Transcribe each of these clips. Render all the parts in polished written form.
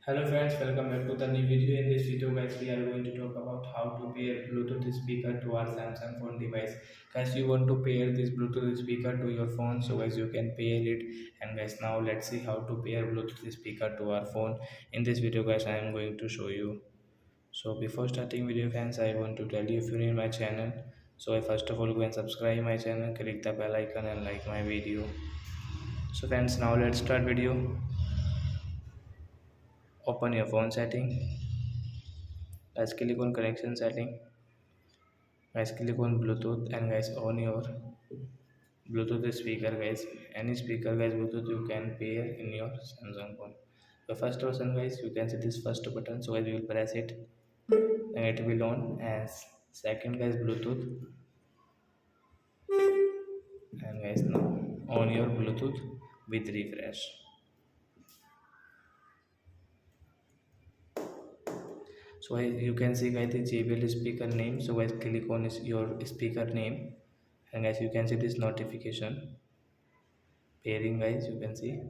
Hello friends, welcome back to the new video. In this video guys, we are going to talk about how to pair Bluetooth speaker to our Samsung phone device. Guys, you want to pair this Bluetooth speaker to your phone, so guys you can pair it. And guys, now let's see how to pair Bluetooth speaker to our phone. In this video guys, I am going to show you. So before starting video fans, I want to tell you, if you're in my channel, so first of all go and subscribe my channel, click the bell icon and like my video. So friends, now let's start video. Open your phone setting. Guys, click on connection setting. Guys, click on Bluetooth and guys on your Bluetooth speaker. Guys, any speaker guys Bluetooth you can pair in your Samsung phone. The first option guys, you can see this first button, so guys you will press it and it will on. As second guys Bluetooth, and guys now on your Bluetooth with refresh. So guys, you can see guys the JBL speaker name, so guys click on your speaker name and guys you can see this notification pairing. Guys, you can see.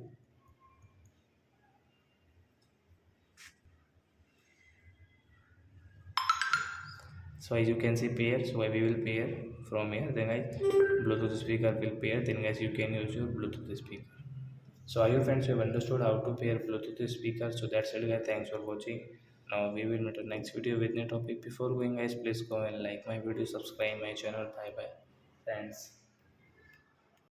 So as you can see pair, so we will pair from here, then guys Bluetooth speaker will pair, then guys you can use your Bluetooth speaker. So I hope friends you have understood how to pair Bluetooth speaker. So that's it guys, thanks for watching. Now we will meet in next video with new topic. Before going guys, please go and like my video, subscribe my channel. Bye bye friends.